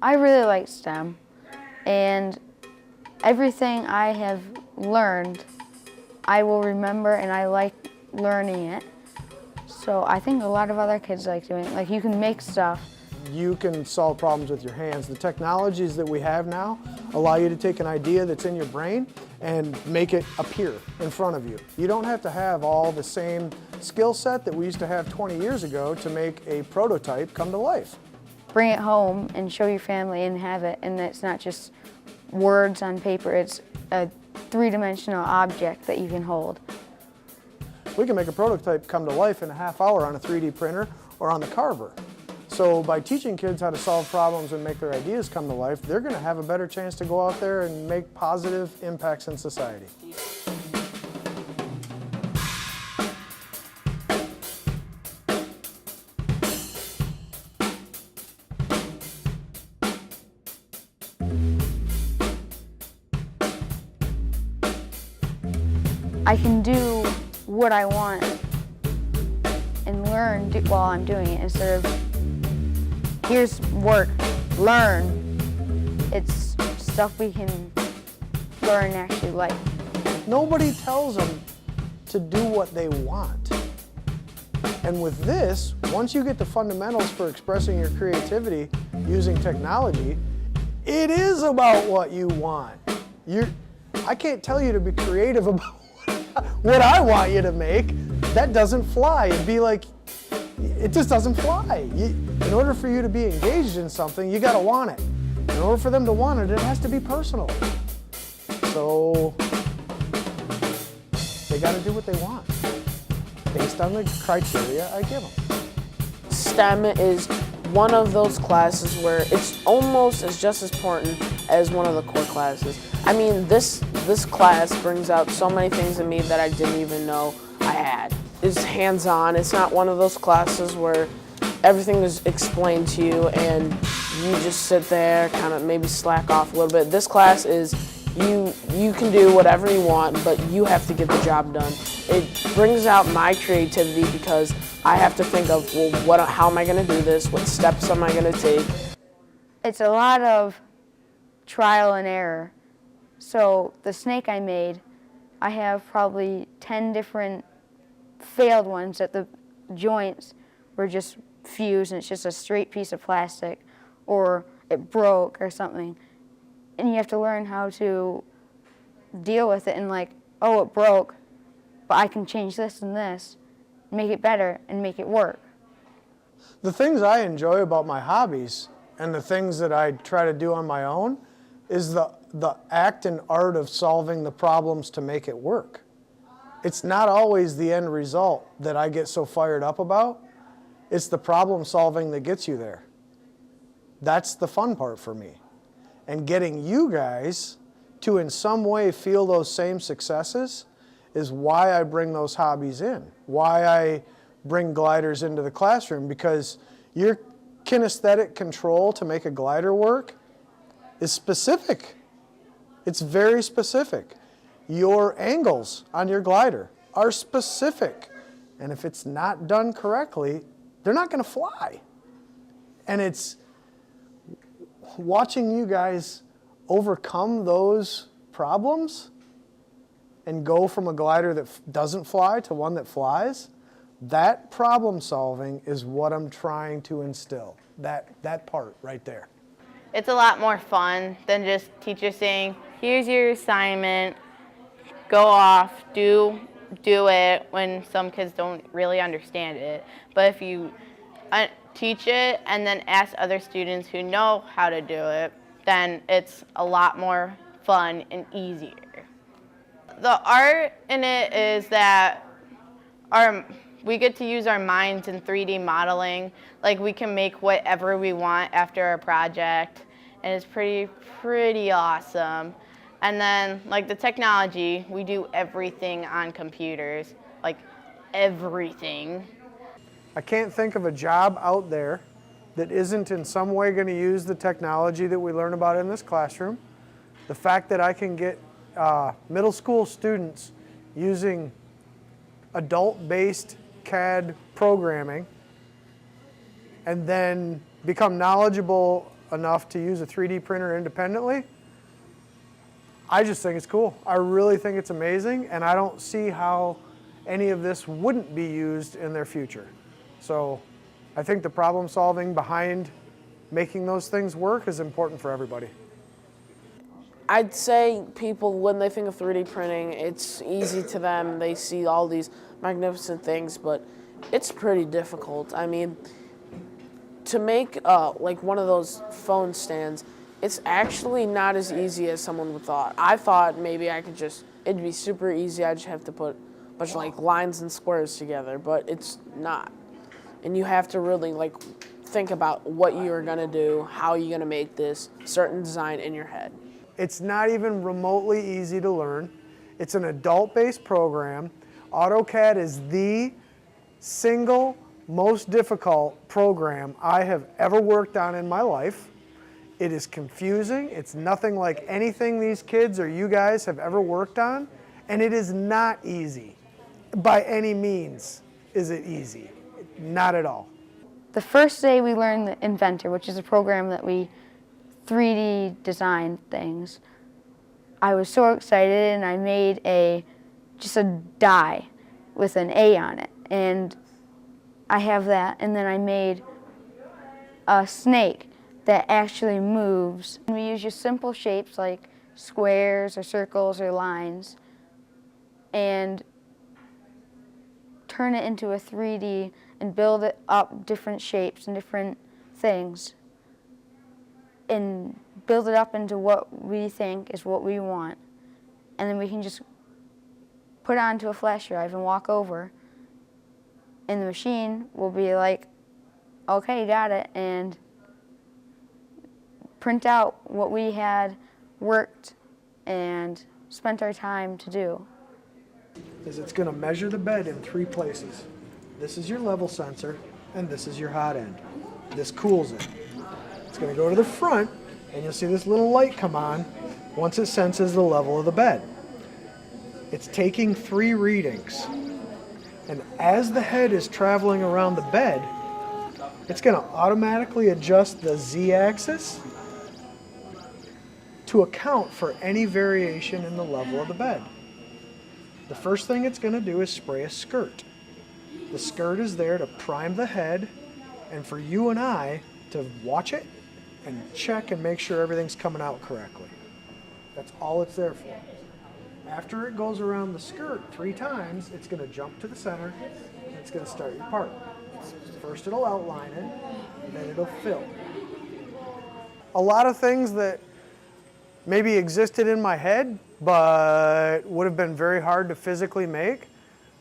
I really like STEM, and everything I have learned, I will remember, and I like learning it. So I think a lot of other kids like doing it. Like, you can make stuff. You can solve problems with your hands. The technologies that we have now allow you to take an idea that's in your brain and make it appear in front of you. You don't have to have all the same skill set that we used to have 20 years ago to make a prototype come to life. Bring it home and show your family and have it, and it's not just words on paper, it's a three-dimensional object that you can hold. We can make a prototype come to life in a half hour on a 3D printer or on the carver. So by teaching kids how to solve problems and make their ideas come to life, they're going to have a better chance to go out there and make positive impacts in society. I can do what I want and learn while I'm doing it instead of, here's work, learn. It's stuff we can learn and actually like. Nobody tells them to do what they want. And with this, once you get the fundamentals for expressing your creativity using technology, it is about what you want. I can't tell you to be creative about what I want you to make. That doesn't fly. It'd be like, it just doesn't fly. In order for you to be engaged in something, you gotta want it. In order for them to want it, it has to be personal. So they gotta do what they want, based on the criteria I give them. STEM is one of those classes where it's almost just as important as one of the core classes. I mean, this class brings out so many things in me that I didn't even know I had. It's hands-on. It's not one of those classes where everything is explained to you and you just sit there, kind of maybe slack off a little bit. This class is you can do whatever you want, but you have to get the job done. It brings out my creativity because I have to think of, well, how am I going to do this? What steps am I going to take? It's a lot of trial and error. So the snake I made, I have probably 10 different failed ones that the joints were just fused and it's just a straight piece of plastic, or it broke or something. And you have to learn how to deal with it and like, oh, it broke, but I can change this and this, make it better and make it work. The things I enjoy about my hobbies and the things that I try to do on my own is the act and art of solving the problems to make it work. It's not always the end result that I get so fired up about. It's the problem solving that gets you there. That's the fun part for me. And getting you guys to in some way feel those same successes is why I bring those hobbies in, why I bring gliders into the classroom, because your kinesthetic control to make a glider work is specific. It's very specific. Your angles on your glider are specific. And if it's not done correctly, they're not going to fly. And it's watching you guys overcome those problems and go from a glider that doesn't fly to one that flies. That problem solving is what I'm trying to instill, that part right there. It's a lot more fun than just teachers saying, here's your assignment, go off, do it, when some kids don't really understand it. But if you teach it and then ask other students who know how to do it, then it's a lot more fun and easier. The art in it is that we get to use our minds in 3D modeling. Like, we can make whatever we want after our project, and it's pretty awesome. And then, like, the technology, we do everything on computers, like everything. I can't think of a job out there that isn't in some way going to use the technology that we learn about in this classroom. The fact that I can get middle school students using adult-based CAD programming and then become knowledgeable enough to use a 3D printer independently, I just think it's cool. I really think it's amazing, and I don't see how any of this wouldn't be used in their future. So I think the problem solving behind making those things work is important for everybody. I'd say people, when they think of 3D printing, it's easy to them. They see all these magnificent things, but it's pretty difficult. I mean, to make like one of those phone stands, it's actually not as easy as someone would thought. I thought maybe I could just, it'd be super easy. I just have to put a bunch of like lines and squares together, but it's not. And you have to really like think about what you're gonna do, how you're gonna make this certain design in your head. It's not even remotely easy to learn. It's an adult-based program. AutoCAD is the single most difficult program I have ever worked on in my life. It is confusing. It's nothing like anything these kids or you guys have ever worked on, and it is not easy. By any means is it easy. Not at all. The first day we learned the Inventor, which is a program that we 3D design things, I was so excited, and I made just a die with an A on it, and I have that. And then I made a snake that actually moves. And we use just simple shapes like squares or circles or lines and turn it into a 3D and build it up different shapes and different things and build it up into what we think is what we want. And then we can just put it onto a flash drive and walk over, and the machine will be like, okay, got it, and print out what we had worked and spent our time to do. It's going to measure the bed in 3 places. This is your level sensor, and this is your hot end. This cools it. It's going to go to the front, and you'll see this little light come on once it senses the level of the bed. It's taking 3 readings, and as the head is traveling around the bed, it's going to automatically adjust the Z-axis to account for any variation in the level of the bed. The first thing it's going to do is spray a skirt. The skirt is there to prime the head and for you and I to watch it and check and make sure everything's coming out correctly. That's all it's there for. After it goes around the skirt 3 times, it's going to jump to the center and it's going to start your part. First it'll outline it, and then it'll fill. A lot of things that maybe existed in my head but would have been very hard to physically make,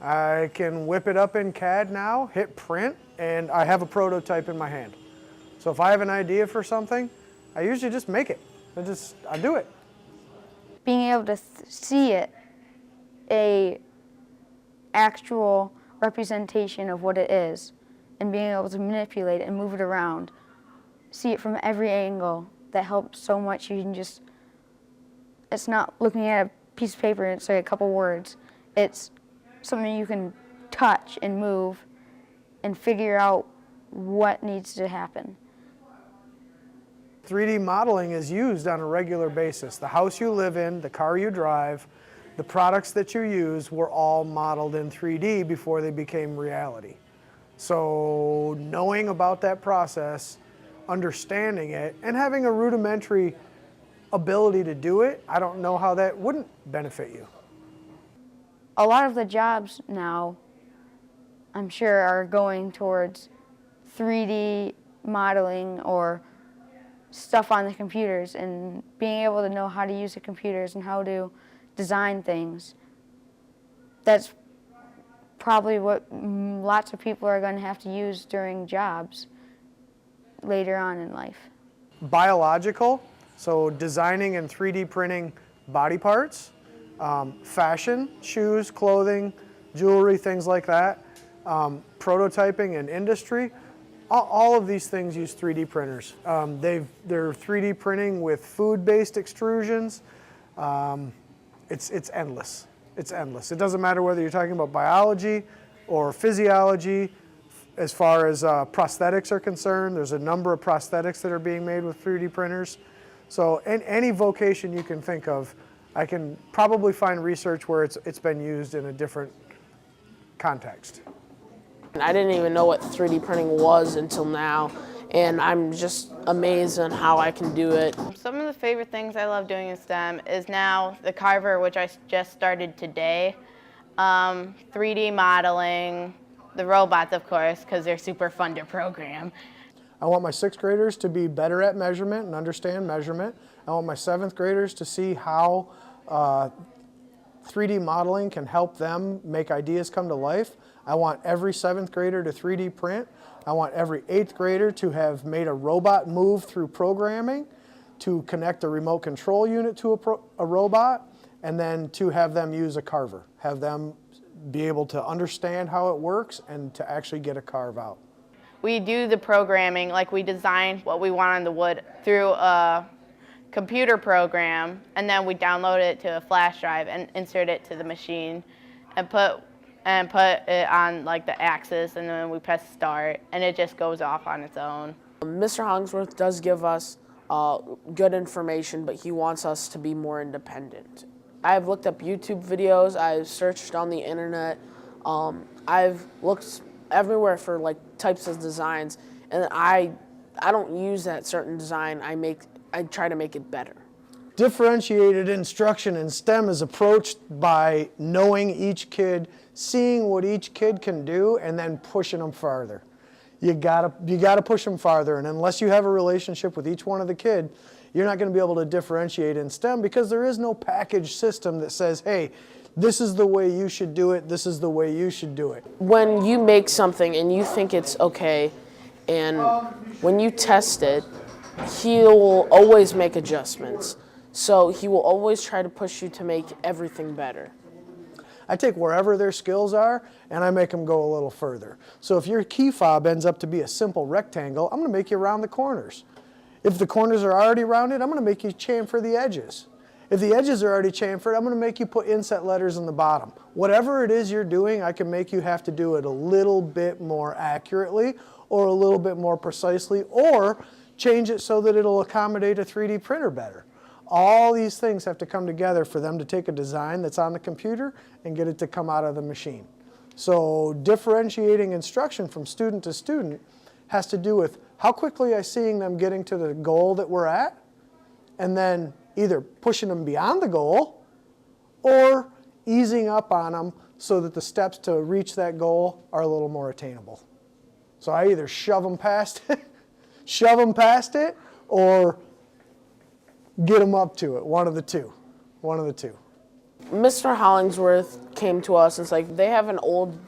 I can whip it up in CAD now, hit print, and I have a prototype in my hand. So if I have an idea for something, I usually just make it. I do it. Being able to see it, a actual representation of what it is, and being able to manipulate it and move it around, see it from every angle, that helps so much. You can just, it's not looking at a piece of paper and it's like a couple words. It's something you can touch and move and figure out what needs to happen. 3D modeling is used on a regular basis. The house you live in, the car you drive, the products that you use were all modeled in 3D before they became reality. So knowing about that process, understanding it, and having a rudimentary ability to do it, I don't know how that wouldn't benefit you. A lot of the jobs now, I'm sure, are going towards 3D modeling or stuff on the computers, and being able to know how to use the computers and how to design things. That's probably what lots of people are going to have to use during jobs later on in life. Biological, so designing and 3D printing body parts, fashion, shoes, clothing, jewelry, things like that, prototyping and industry. All of these things use 3D printers. They're 3D printing with food-based extrusions. It's endless. It's endless. It doesn't matter whether you're talking about biology or physiology, as far as prosthetics are concerned, there's a number of prosthetics that are being made with 3D printers. So in any vocation you can think of, I can probably find research where it's been used in a different context. I didn't even know what 3D printing was until now, and I'm just amazed on how I can do it. Some of the favorite things I love doing in STEM is now the Carver, which I just started today, 3D modeling, the robots, of course, because they're super fun to program. I want my 6th graders to be better at measurement and understand measurement. I want my 7th graders to see how 3D modeling can help them make ideas come to life. I want every 7th grader to 3D print. I want every 8th grader to have made a robot move through programming, to connect a remote control unit to a robot, and then to have them use a carver, have them be able to understand how it works and to actually get a carve out. We do the programming, like we design what we want on the wood through a computer program, and then we download it to a flash drive and insert it to the machine and put it on like the axis, and then we press start and it just goes off on its own. Mr. Hollingsworth does give us good information, but he wants us to be more independent. I've looked up YouTube videos, I've searched on the internet, I've looked everywhere for like types of designs, and I don't use that certain design, I try to make it better. Differentiated instruction in STEM is approached by knowing each kid, seeing what each kid can do, and then pushing them farther. You gotta push them farther, and unless you have a relationship with each one of the kid, you're not going to be able to differentiate in STEM, because there is no package system that says, hey, this is the way you should do it, this is the way you should do it. When you make something and you think it's okay, and when you test it, he'll always make adjustments. So he will always try to push you to make everything better. I take wherever their skills are and I make them go a little further. So if your key fob ends up to be a simple rectangle, I'm going to make you round the corners. If the corners are already rounded, I'm going to make you chamfer the edges. If the edges are already chamfered, I'm going to make you put inset letters in the bottom. Whatever it is you're doing, I can make you have to do it a little bit more accurately or a little bit more precisely, or change it so that it'll accommodate a 3D printer better. All these things have to come together for them to take a design that's on the computer and get it to come out of the machine. So differentiating instruction from student to student has to do with how quickly I'm seeing them getting to the goal that we're at, and then either pushing them beyond the goal or easing up on them so that the steps to reach that goal are a little more attainable. So I either shove them past it, or get them up to it, one of the two. Mr. Hollingsworth came to us and was like, they have an old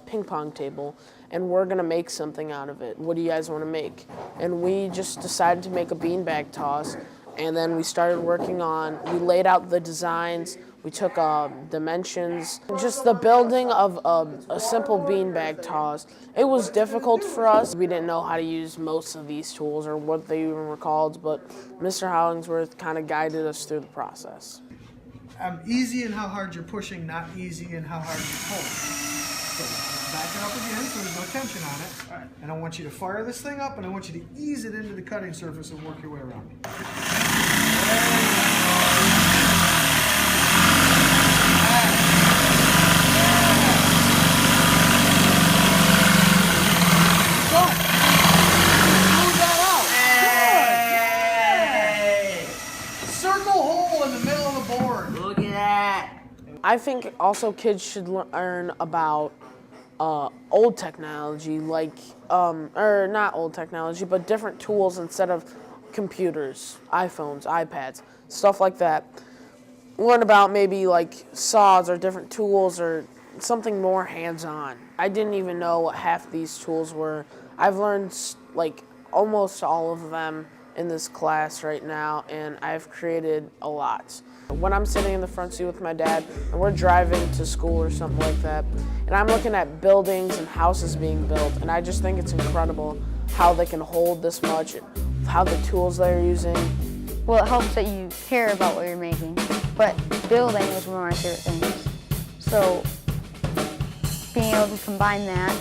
ping pong table and we're gonna make something out of it. What do you guys wanna make? And we just decided to make a beanbag toss, and then we started working on, we laid out the designs, we took dimensions, just the building of a simple beanbag toss. It was difficult for us. We didn't know how to use most of these tools or what they even were called, but Mr. Hollingsworth kind of guided us through the process. Easy in how hard you're pushing, not easy in how hard you're pulling. So back it up again so there's no tension on it. All right. And I want you to fire this thing up, and I want you to ease it into the cutting surface and work your way around it. I think also kids should learn about old technology, like, or not old technology, but different tools instead of computers, iPhones, iPads, stuff like that. Learn about maybe like saws or different tools or something more hands-on. I didn't even know what half these tools were. I've learned like almost all of them in this class right now, and I've created a lot. When I'm sitting in the front seat with my dad and we're driving to school or something like that, and I'm looking at buildings and houses being built, and I just think it's incredible how they can hold this much, how the tools they're using. Well, it helps that you care about what you're making, but building is one of my favorite things. So being able to combine that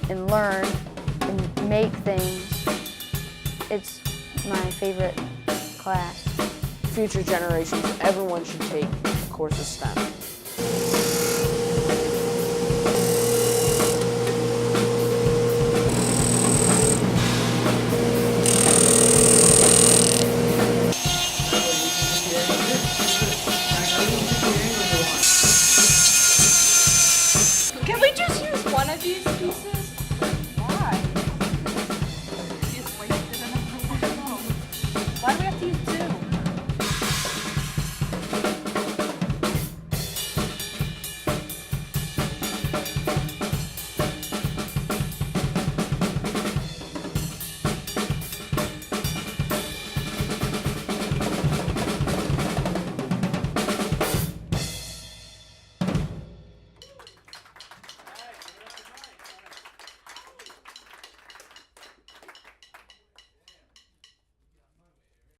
and learn and make things. It's my favorite class. Future generations, everyone should take a course of STEM.